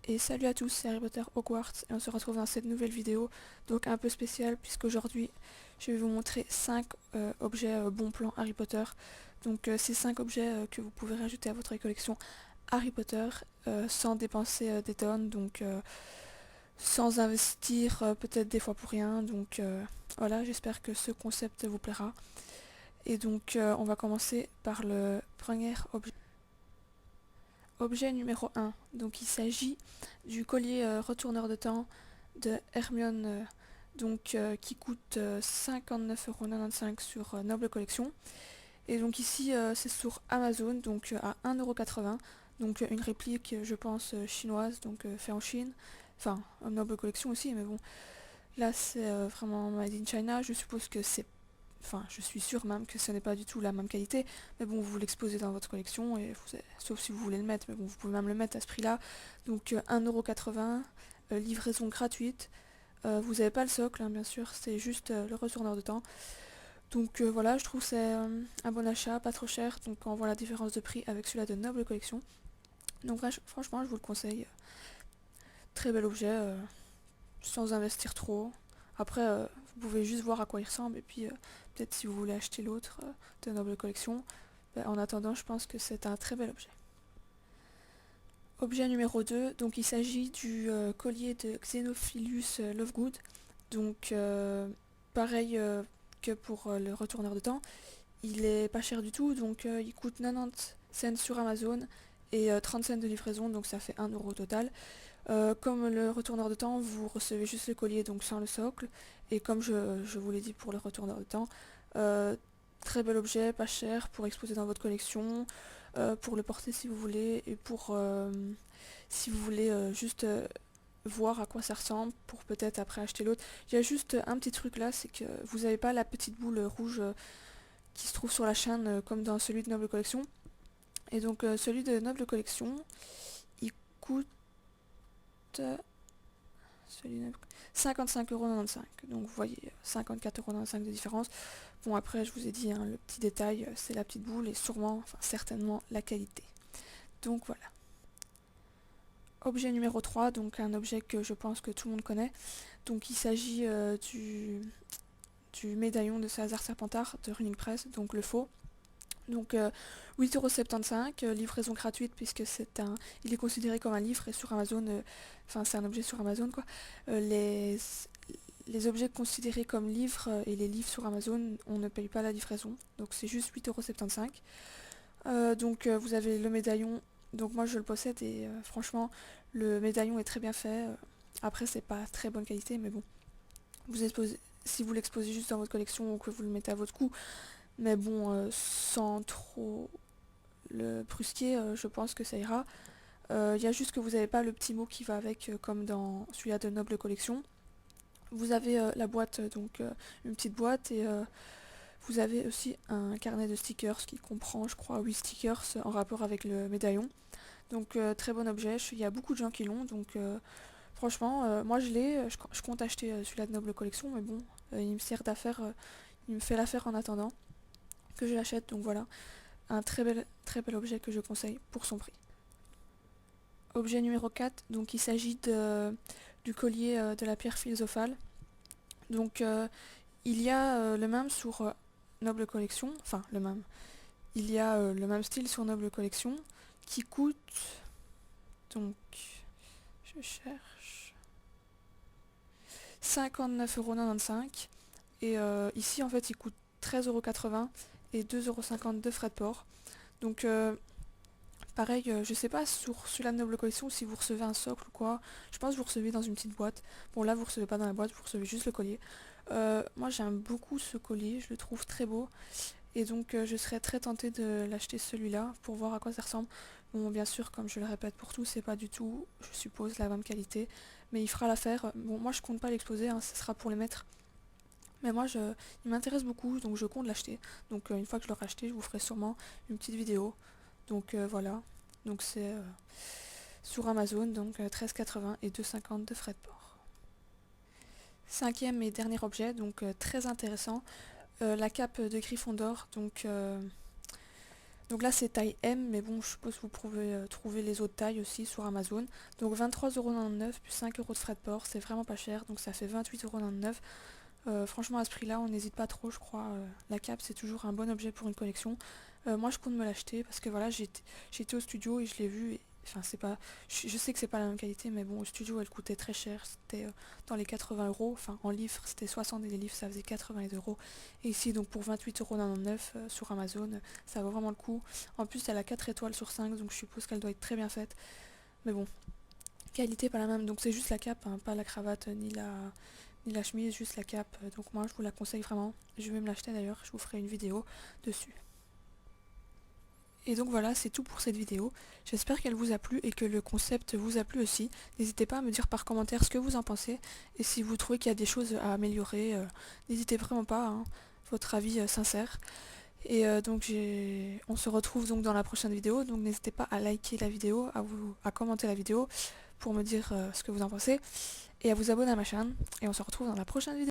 Et salut à tous, c'est Harry Potter Hogwarts et on se retrouve dans cette nouvelle vidéo, donc un peu spéciale puisqu'aujourd'hui je vais vous montrer 5 objets bon plan Harry Potter. Donc ces 5 objets que vous pouvez rajouter à votre collection Harry Potter sans dépenser des tonnes, donc sans investir peut-être des fois pour rien. Donc voilà, j'espère que ce concept vous plaira. Et donc on va commencer par le premier objet. Objet numéro 1, donc il s'agit du collier retourneur de temps de Hermione, qui coûte 59,95€ sur Noble Collection. Et donc ici c'est sur Amazon, donc à 1,80€, donc une réplique je pense chinoise, donc fait en Chine, enfin Noble Collection aussi, mais bon, là c'est vraiment made in China, je suppose que c'est, enfin je suis sûre même que ce n'est pas du tout la même qualité, mais bon vous l'exposez dans votre collection, et sauf si vous voulez le mettre, mais bon vous pouvez même le mettre à ce prix là, donc 1,80€, livraison gratuite, vous n'avez pas le socle hein, bien sûr, c'est juste le retourneur de temps, donc voilà, je trouve que c'est un bon achat, pas trop cher, donc on voit la différence de prix avec celui-là de Noble Collection, donc franchement je vous le conseille, très bel objet, sans investir trop. Après, vous pouvez juste voir à quoi il ressemble et puis peut-être si vous voulez acheter l'autre de Noble Collection. En attendant, je pense que c'est un très bel objet. Objet numéro 2, donc il s'agit du collier de Xenophilius Lovegood. Donc pareil que pour le retourneur de temps, il est pas cher du tout, donc il coûte 90 cents sur Amazon et 30 cents de livraison, donc ça fait 1€ au total. Comme le retourneur de temps, vous recevez juste le collier, donc sans le socle. Et comme je vous l'ai dit pour le retourneur de temps, euh, très bel objet, pas cher, pour exposer dans votre collection, pour le porter si vous voulez, et pour si vous voulez juste voir à quoi ça ressemble, pour peut-être après acheter l'autre. Il y a juste un petit truc là, c'est que vous n'avez pas la petite boule rouge qui se trouve sur la chaîne comme dans celui de Noble Collection. Et donc celui de Noble Collection, il coûte celui 55,95€. Donc vous voyez 54,95€ de différence. Bon après je vous ai dit hein, le petit détail c'est la petite boule et sûrement, enfin certainement la qualité. Donc voilà. Objet numéro 3, donc un objet que je pense que tout le monde connaît. Donc il s'agit du médaillon de Salazar Serpentard de Running Press, donc le faux. Donc 8,75€, livraison gratuite puisque il est considéré comme un livre et sur Amazon, enfin c'est un objet sur Amazon quoi. Les objets considérés comme livres et les livres sur Amazon, on ne paye pas la livraison, donc c'est juste 8,75€. Donc vous avez le médaillon, donc moi je le possède et franchement le médaillon est très bien fait. Après c'est pas très bonne qualité, mais bon, si vous l'exposez juste dans votre collection ou que vous le mettez à votre cou, mais bon, sans trop le brusquer, je pense que ça ira. Il y a juste que vous n'avez pas le petit mot qui va avec, comme dans celui-là de Noble Collection. Vous avez la boîte, donc une petite boîte, et vous avez aussi un carnet de stickers qui comprend, je crois, 8 stickers en rapport avec le médaillon. Donc très bon objet, il y a beaucoup de gens qui l'ont, donc franchement, moi je l'ai, je compte acheter celui-là de Noble Collection, mais bon, il me sert d'affaire, il me fait l'affaire en attendant que je l'achète, donc voilà, un très bel objet que je conseille pour son prix. Objet numéro 4, donc il s'agit du collier de la pierre philosophale. Donc il y a le même sur Noble Collection, enfin le même, il y a le même style sur Noble Collection qui coûte, donc je cherche, 59,95€. Et ici en fait il coûte 13,80€ et 2,50€ de frais de port. Donc pareil, je sais pas sur celui-là de Noble Collection si vous recevez un socle ou quoi. Je pense que vous recevez dans une petite boîte. Bon là vous recevez pas dans la boîte, vous recevez juste le collier. Moi j'aime beaucoup ce collier, je le trouve très beau. Et donc je serais très tentée de l'acheter celui-là pour voir à quoi ça ressemble. Bon bien sûr comme je le répète pour tout, c'est pas du tout, je suppose, la même qualité. Mais il fera l'affaire. Bon moi je compte pas l'exposer, hein, ce sera pour les mettre. Mais moi il m'intéresse beaucoup donc je compte l'acheter. Donc une fois que je l'aurai acheté, je vous ferai sûrement une petite vidéo. Donc voilà. Donc c'est sur Amazon, donc 13,80€ et 2,50€ de frais de port. Cinquième et dernier objet, donc très intéressant, la cape de Gryffondor. Donc Donc là c'est taille M, mais bon je suppose que vous pouvez trouver les autres tailles aussi sur Amazon. Donc 23,99€ plus 5€ de frais de port, c'est vraiment pas cher, donc ça fait 28,99€. Franchement à ce prix là on n'hésite pas trop je crois, la cape c'est toujours un bon objet pour une collection. Moi je compte me l'acheter parce que voilà j'ai été au studio et je l'ai vu, enfin c'est pas, je sais que c'est pas la même qualité mais bon au studio elle coûtait très cher, c'était dans les 80€, enfin en livres c'était 60 et les livres ça faisait 80€, et ici donc pour 28,99€ sur Amazon ça vaut vraiment le coup. En plus elle a 4 étoiles sur 5 donc je suppose qu'elle doit être très bien faite, mais bon qualité pas la même, donc c'est juste la cape, hein, pas la cravate ni la chemise, juste la cape, donc moi je vous la conseille vraiment, je vais me l'acheter d'ailleurs, je vous ferai une vidéo dessus. Et donc voilà, c'est tout pour cette vidéo, j'espère qu'elle vous a plu et que le concept vous a plu aussi. N'hésitez pas à me dire par commentaire ce que vous en pensez, et si vous trouvez qu'il y a des choses à améliorer, n'hésitez vraiment pas, hein, votre avis sincère. Et donc on se retrouve donc dans la prochaine vidéo, donc n'hésitez pas à liker la vidéo, à commenter la vidéo pour me dire ce que vous en pensez, et à vous abonner à ma chaîne, et on se retrouve dans la prochaine vidéo.